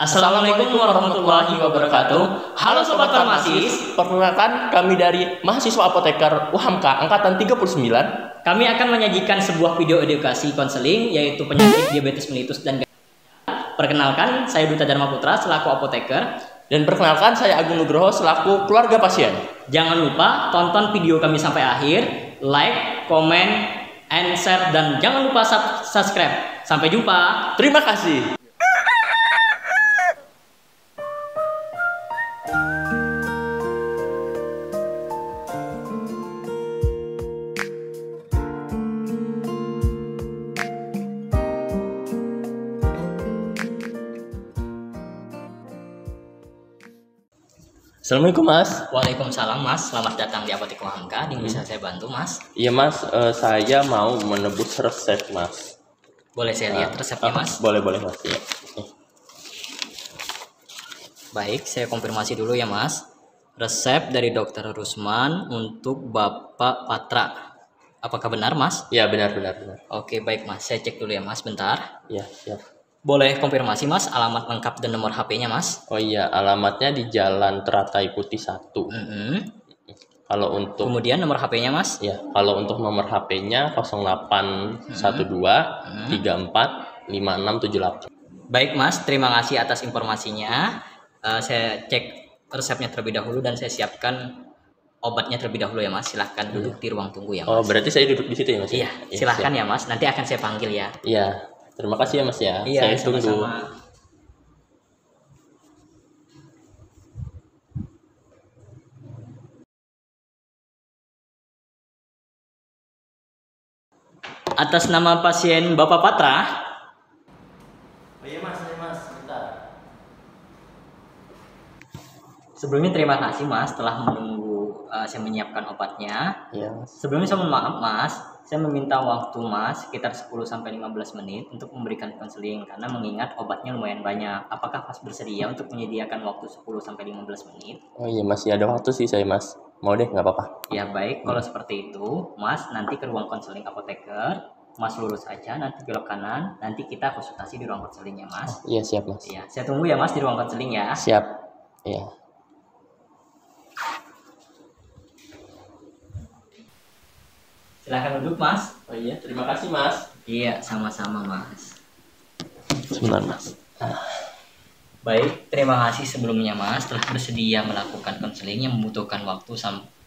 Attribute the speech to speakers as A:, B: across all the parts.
A: Assalamualaikum warahmatullahi wabarakatuh. Halo Sobat Farmasis,
B: Perkenalkan kami dari mahasiswa apoteker UHAMK angkatan 39.
A: kami akan menyajikan sebuah video edukasi konseling yaitu penyakit diabetes mellitus dan ganja. Perkenalkan, saya Duta Dharma Putra selaku apoteker.
B: Dan perkenalkan saya Agung Nugroho selaku keluarga pasien.
A: Jangan lupa tonton video kami sampai akhir, like, comment, and share, dan jangan lupa subscribe. Sampai jumpa.
B: Terima kasih. Assalamualaikum Mas.
A: Waalaikumsalam Mas, selamat datang di Apotek UHAMK. Bisa saya bantu Mas?
B: Iya Mas, saya mau menebus resep Mas.
A: Boleh saya lihat resepnya Mas?
B: Boleh Mas. Ya.
A: Baik, saya konfirmasi dulu ya Mas. Resep dari Dokter Rusman untuk Bapak Patra. Apakah benar Mas?
B: Ya benar.
A: Oke baik Mas, saya cek dulu ya Mas, bentar.
B: Ya siap.
A: Boleh konfirmasi Mas, alamat lengkap dan nomor HP-nya Mas?
B: Oh iya, alamatnya di Jalan Teratai Putih 1. Kalau untuk
A: Kemudian nomor HP-nya Mas?
B: Ya, kalau untuk nomor HP-nya 0812 34 5678.
A: Baik Mas, terima kasih atas informasinya. Saya cek resepnya terlebih dahulu dan saya siapkan obatnya terlebih dahulu ya Mas. Silahkan duduk di ruang tunggu ya Mas.
B: Oh, berarti saya duduk di situ ya Mas?
A: Iya, silahkan ya Mas. Nanti akan saya panggil ya.
B: Iya. Terima kasih ya Mas ya.
A: Iya,
B: Saya tunggu.
A: sama-sama. Atas nama pasien Bapak Patra.
B: Oh iya Mas, bentar.
A: Sebelumnya terima kasih Mas telah menunggu saya menyiapkan obatnya.
B: Iya Mas.
A: Sebelumnya saya mohon maaf Mas, saya meminta waktu Mas sekitar 10-15 menit untuk memberikan konseling karena mengingat obatnya lumayan banyak. Apakah Mas bersedia untuk menyediakan waktu 10-15 menit?
B: Oh iya Mas, ya ada waktu sih saya Mas. Mau deh, nggak apa-apa.
A: Ya baik, kalau seperti itu Mas nanti ke ruang konseling apoteker. Mas lurus aja, nanti belok kanan, nanti kita konsultasi di ruang konselingnya Mas.
B: Iya siap Mas.
A: Iya, saya tunggu ya Mas di ruang konseling ya.
B: Siap. Iya.
A: Silahkan duduk Mas.
B: Oh iya, terima kasih Mas.
A: Iya, sama-sama Mas.
B: Sebentar Mas.
A: Baik, terima kasih sebelumnya Mas telah bersedia melakukan konseling yang membutuhkan waktu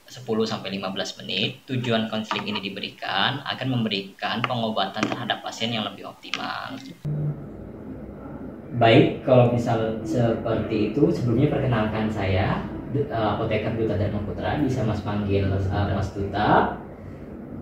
A: 10-15 menit. Tujuan konseling ini diberikan akan memberikan pengobatan terhadap pasien yang lebih optimal. Baik, kalau misal seperti itu, sebelumnya perkenalkan saya apoteker Duta Dharma Putra. Bisa Mas panggil Mas Duta.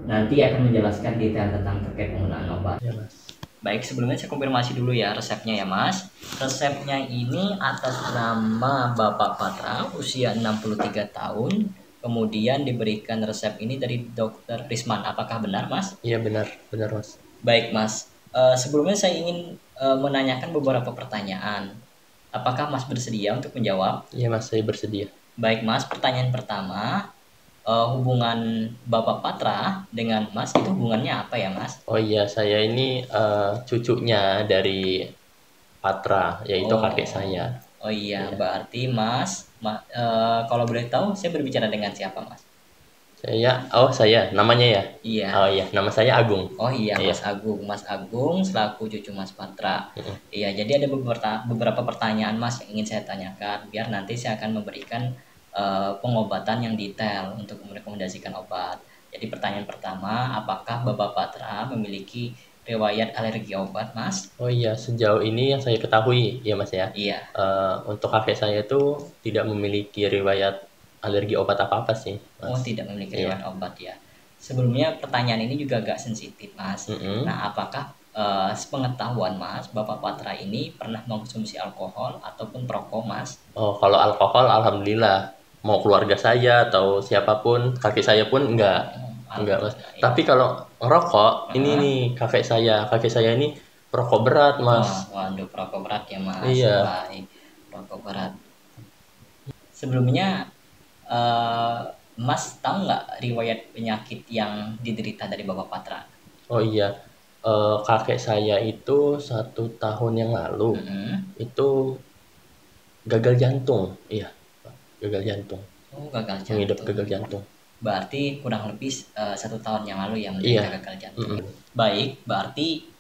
A: Nanti akan menjelaskan detail tentang terkait penggunaan obat.
B: Ya Mas.
A: Baik, sebelumnya saya konfirmasi dulu ya resepnya ya Mas. Resepnya ini atas nama Bapak Patra, usia 63 tahun. Kemudian diberikan resep ini dari Dokter Risman. Apakah benar Mas?
B: Iya benar Mas.
A: Baik Mas, sebelumnya saya ingin menanyakan beberapa pertanyaan. Apakah Mas bersedia untuk menjawab?
B: Iya Mas, saya bersedia.
A: Baik Mas, pertanyaan pertama. Hubungan Bapak Patra dengan Mas itu hubungannya apa ya Mas?
B: Oh iya, saya ini cucunya dari Patra, yaitu kakek saya.
A: Oh iya, berarti Mas, kalau boleh tahu saya berbicara dengan siapa Mas?
B: Saya, namanya ya?
A: Iya.
B: Oh iya, nama saya Agung.
A: Oh iya,
B: Iya.
A: Mas Agung selaku cucu Mas Patra. Iya, jadi ada beberapa pertanyaan Mas yang ingin saya tanyakan, biar nanti saya akan memberikan pengobatan yang detail untuk merekomendasikan obat. Jadi pertanyaan pertama, apakah Bapak Patra memiliki riwayat alergi obat, Mas?
B: Oh iya, sejauh ini yang saya ketahui ya Mas ya.
A: Iya.
B: Untuk kakek saya itu tidak memiliki riwayat alergi obat apa-apa sih, Mas.
A: Oh, tidak memiliki riwayat obat ya. Sebelumnya pertanyaan ini juga agak sensitif, Mas. Nah, apakah sepengetahuan Mas, Bapak Patra ini pernah mengkonsumsi alkohol ataupun perokok, Mas?
B: Oh, kalau alkohol alhamdulillah. Mau keluarga saya atau siapapun, kakek saya pun enggak Mas. Tapi kalau ngerokok, ini nih kakek saya ini perokok berat Mas.
A: Waduh, perokok berat ya Mas.
B: Iya.
A: Baik, perokok berat. Sebelumnya Mas tahu nggak riwayat penyakit yang diderita dari Bapak Patra?
B: Oh iya, kakek saya itu 1 tahun yang lalu itu gagal jantung. Iya, gagal jantung.
A: Oh, gagal
B: Mengidap
A: jantung.
B: gagal jantung.
A: Berarti kurang lebih 1 tahun yang lalu yang
B: Iya.
A: menderita gagal jantung. Baik, berarti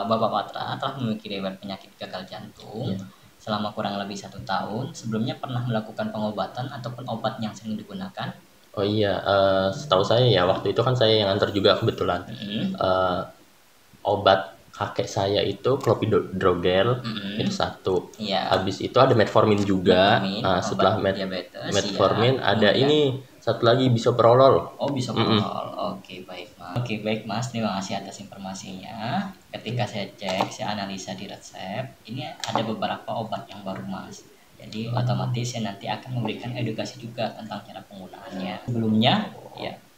A: Bapak Patra telah memiliki riwayat penyakit gagal jantung
B: Iya.
A: selama kurang lebih 1 tahun. Sebelumnya pernah melakukan pengobatan ataupun obat yang sering digunakan?
B: Oh iya, setahu saya ya waktu itu kan saya yang antar juga kebetulan. Obat kakek saya itu clopidogrel itu satu.
A: Iya.
B: Habis itu ada metformin juga.
A: Metformin,
B: Nah, setelah
A: obat diabetes,
B: metformin
A: iya.
B: ada
A: Kemudian?
B: ini satu lagi bisoprolol.
A: Oh, bisoprolol. Oke, baik Mas. Oke, baik Mas. Terima kasih atas informasinya. Ketika saya cek, saya analisa di resep, ini ada beberapa obat yang baru Mas. Jadi otomatis saya nanti akan memberikan edukasi juga tentang cara penggunaannya.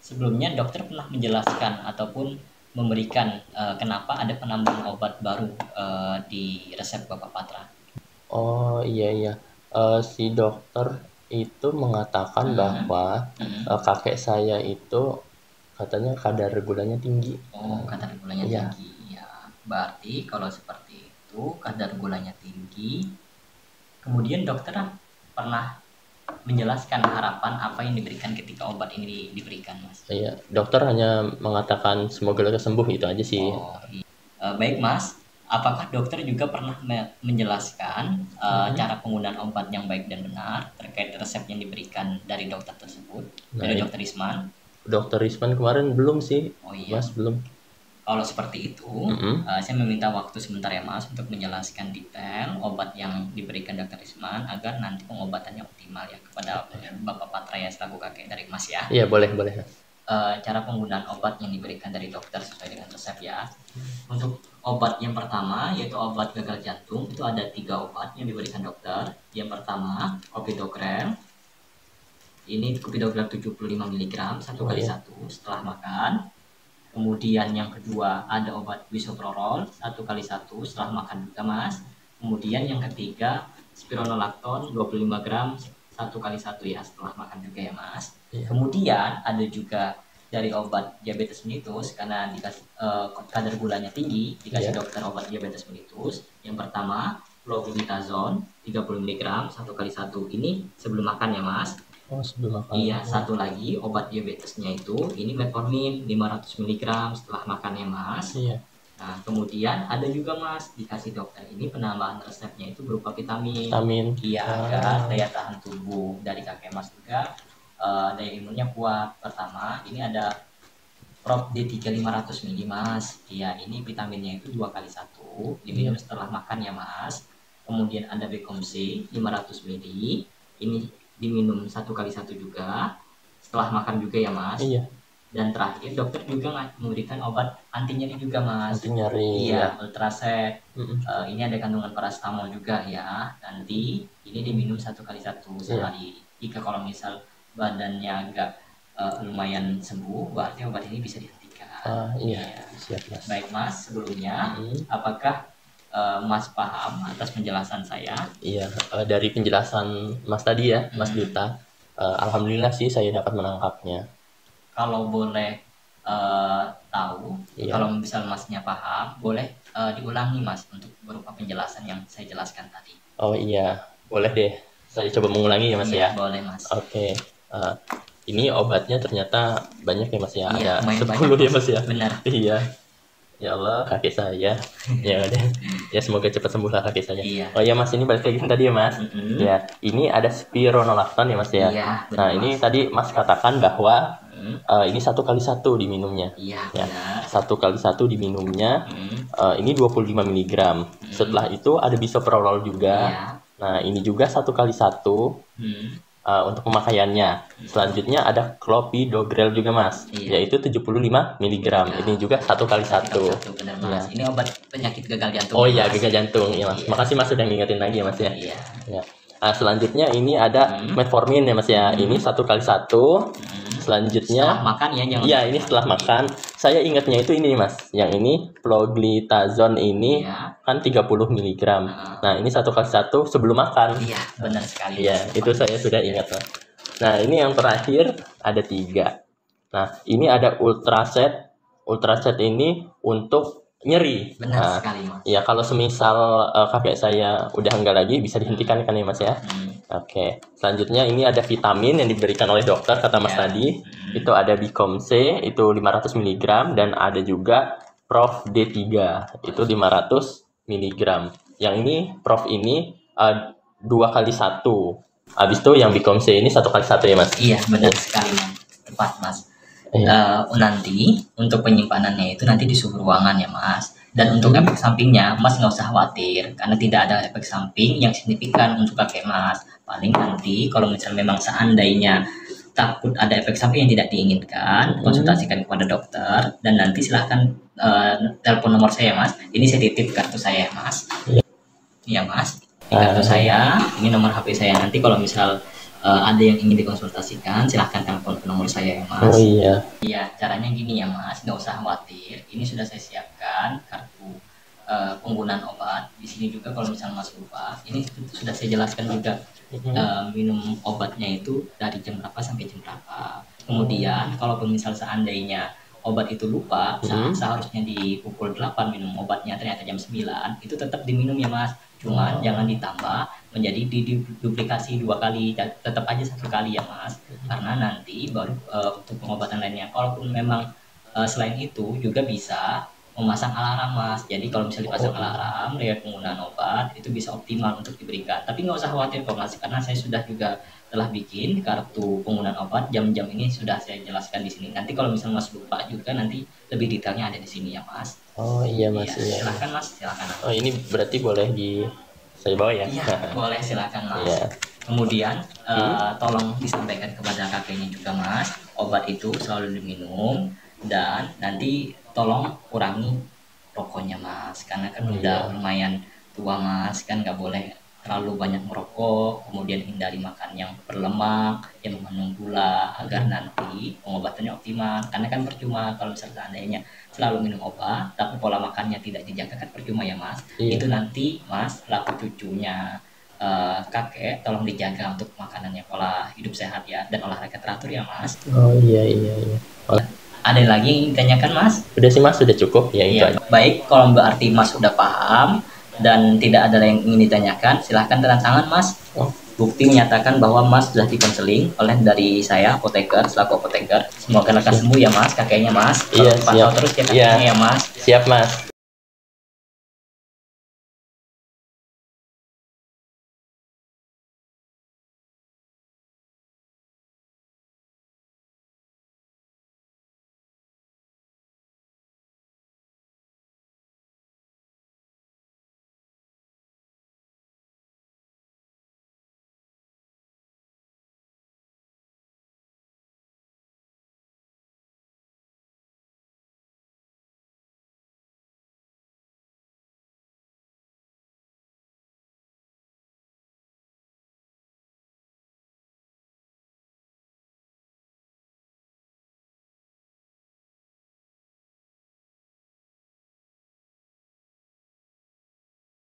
A: Sebelumnya dokter pernah menjelaskan ataupun memberikan kenapa ada penambahan obat baru di resep Bapak Patra.
B: Oh iya. Si dokter itu mengatakan bahwa kakek saya itu katanya kadar gulanya tinggi.
A: Oh, kadar gulanya
B: Iya.
A: tinggi. Ya, berarti kalau seperti itu kadar gulanya tinggi. Kemudian dokter pernah menjelaskan harapan apa yang diberikan ketika obat ini diberikan, Mas.
B: Iya, dokter hanya mengatakan semoga lekas sembuh, itu aja sih.
A: Oh, iya. Baik Mas, apakah dokter juga pernah menjelaskan cara penggunaan obat yang baik dan benar terkait resep yang diberikan dari dokter tersebut, dari dokter Isman?
B: Dokter Isman kemarin belum sih.
A: Oh iya.
B: Mas belum.
A: Kalau seperti itu, saya meminta waktu sebentar ya Mas untuk menjelaskan detail obat yang diberikan Dr. Isman agar nanti pengobatannya optimal ya kepada Bapak Patra ya selaku kakek dari Mas ya.
B: Iya, boleh.
A: Cara penggunaan obat yang diberikan dari dokter sesuai dengan resep ya. Untuk obat yang pertama yaitu obat gagal jantung, itu ada 3 obat yang diberikan dokter. Yang pertama clopidogrel. Ini clopidogrel 75 mg 1 kali 1 setelah makan. Kemudian yang kedua ada obat bisoprolol 1 kali 1 setelah makan juga Mas. Kemudian yang ketiga spironolactone 25 gram 1 kali 1 ya setelah makan juga ya Mas. Kemudian ada juga dari obat diabetes mellitus karena dikasih kadar gulanya tinggi, dikasih dokter obat diabetes mellitus. Yang pertama fluglitazone 30 mg 1 kali 1 ini sebelum makan ya Mas.
B: Oh, sebelum makan.
A: Iya, satu lagi obat diabetesnya itu ini metformin 500 mg setelah makannya Mas.
B: Iya.
A: Nah, kemudian ada juga Mas dikasih dokter ini penambahan resepnya itu berupa vitamin. Iya, agar daya tahan tubuh dari kakek Mas juga daya imunnya kuat. Pertama, ini ada Prop D3 500 mg Mas. Iya, ini vitaminnya itu 2 kali 1 diminum setelah makan ya Mas. Kemudian ada Becom C 500 mg. Ini diminum 1 kali 1 juga setelah makan juga ya Mas.
B: Iya.
A: Dan terakhir dokter juga memberikan obat anti nyeri juga Mas.
B: Anti nyeri.
A: Iya, Ultraset. Ini ada kandungan paracetamol juga ya. Nanti ini diminum 1 kali 1 sehari. Jika kalau misal badannya agak lumayan sembuh, berarti obat ini bisa dihentikan.
B: Iya. Siap Mas.
A: Baik Mas, sebelumnya apakah Mas paham atas penjelasan saya?
B: Iya, dari penjelasan Mas tadi ya, Mas Duta, alhamdulillah sih saya dapat menangkapnya.
A: Kalau boleh tahu, kalau misal Masnya paham, boleh diulangi Mas untuk berupa penjelasan yang saya jelaskan tadi.
B: Oh iya, boleh deh. Saya coba mengulangi ya Mas ya.
A: Boleh Mas.
B: Oke. Ini obatnya ternyata banyak ya Mas ya.
A: Iya,
B: ada 10 ya Mas ya.
A: Benar.
B: Iya. Ya Allah, kakek saya. Ya udah. Ya semoga cepat sembuh lah kakek saya.
A: Iya.
B: Oh ya Mas, ini balik lagi tadi ya Mas. Ya, ini ada spironolactone ya Mas ya.
A: Iya,
B: nah, ini tadi Mas katakan bahwa ini 1 kali 1 diminumnya.
A: Iya,
B: ya.
A: benar.
B: 1 kali 1 diminumnya. Ini 25 mg. Setelah itu ada bisoprolol juga.
A: Iya.
B: Nah, ini juga 1 kali 1. Untuk pemakaiannya. Selanjutnya ada clopidogrel juga Mas, yaitu 75 mg. Ini juga 1 kali 1.
A: Benar Mas. Ini obat penyakit gagal jantung.
B: Oh iya, gagal jantung ya Mas. Makasih Mas sudah ngingetin lagi ya Mas ya.
A: Iya.
B: Ya. Selanjutnya ini ada metformin ya Mas ya. Ini 1 kali 1. Selanjutnya
A: setelah makan ya, jangan.
B: Iya, ini setelah makan. Saya ingatnya itu ini Mas. Yang ini fluglitazone ini kan 30 mg. Nah, ini 1 kali 1 sebelum makan.
A: Iya, benar sekali.
B: Iya, itu saya sudah ingat Mas. Nah, ini yang terakhir ada 3. Nah, ini ada Ultraset. Ultraset ini untuk nyeri.
A: Benar
B: Nah,
A: sekali mas.
B: ya kalau semisal kakek saya udah enggak lagi bisa dihentikan kan ya Mas ya. Oke, selanjutnya ini ada vitamin yang diberikan oleh dokter kata Mas
A: Ya.
B: tadi. Itu ada Bicom C itu 500 mg dan ada juga Prof D3 itu 500 mg. Yang ini Prof ini 2x1. Habis itu yang Bicom C ini 1x1 ya Mas.
A: Iya benar sekali mas, tepat mas.
B: Iya.
A: Nanti untuk penyimpanannya itu nanti di suhu ruangan ya mas. Dan untuk efek sampingnya mas nggak usah khawatir karena tidak ada efek samping yang signifikan untuk kakek mas. Paling nanti kalau misalnya memang seandainya takut ada efek samping yang tidak diinginkan, konsultasikan kepada dokter dan nanti silahkan telepon nomor saya mas. Ini saya titip kartu saya mas. Iya mas. Ini kartu saya, ini nomor HP saya. Nanti kalau misal ada yang ingin dikonsultasikan, silahkan telepon ke nomor saya ya mas.
B: Oh iya.
A: Iya, caranya gini ya mas, nggak usah khawatir. Ini sudah saya siapkan kartu penggunaan obat. Di sini juga kalau misalnya mas lupa, ini sudah saya jelaskan juga minum obatnya itu dari jam berapa sampai jam berapa. Kemudian kalaupun misal seandainya obat itu lupa, seharusnya di pukul 8 minum obatnya ternyata jam 9, itu tetap diminum ya mas. Cuman jangan ditambah menjadi duplikasi 2 kali, tetap aja 1 kali ya mas, karena nanti baru untuk pengobatan lainnya. Kalaupun memang selain itu juga bisa memasang alarm mas, jadi kalau misalnya dipasang alarm dari penggunaan obat itu bisa optimal untuk diberikan. Tapi nggak usah khawatir kok mas, karena saya sudah juga telah bikin kartu penggunaan obat, jam-jam ini sudah saya jelaskan di sini. Nanti kalau misalnya mas lupa juga nanti lebih detailnya ada di sini ya mas.
B: Oh iya mas.
A: Iya, silakan mas, silakan.
B: Oh ini berarti boleh saya bawa ya?
A: Iya boleh, silakan mas.
B: Iya.
A: Kemudian tolong disampaikan kepada kakeknya juga mas, obat itu selalu diminum dan nanti tolong kurangi rokoknya mas, karena kan udah lumayan tua mas, kan nggak boleh terlalu banyak merokok. Kemudian hindari makan yang berlemak, yang mengandung gula, agar nanti pengobatannya optimal. Karena kan percuma kalau misalnya seandainya selalu minum obat tapi pola makannya tidak dijaga, kan percuma ya mas. Itu nanti mas selaku cucunya kakek tolong dijaga untuk makanannya, pola hidup sehat ya, dan olahraga teratur ya mas.
B: Oh iya.
A: Ada lagi yang ditanyakan mas?
B: Udah sih mas, sudah cukup ya itu aja.
A: Baik, kalau berarti mas sudah paham dan tidak ada yang ingin ditanyakan, silahkan tanda tangan mas. Bukti menyatakan bahwa mas sudah dikonseling oleh dari saya apoteker, selaku apoteker. Semoga lekas sembuh ya mas kakeknya mas.
B: Iya, siap.
A: Terus ya kakeknya ya mas.
B: Siap mas.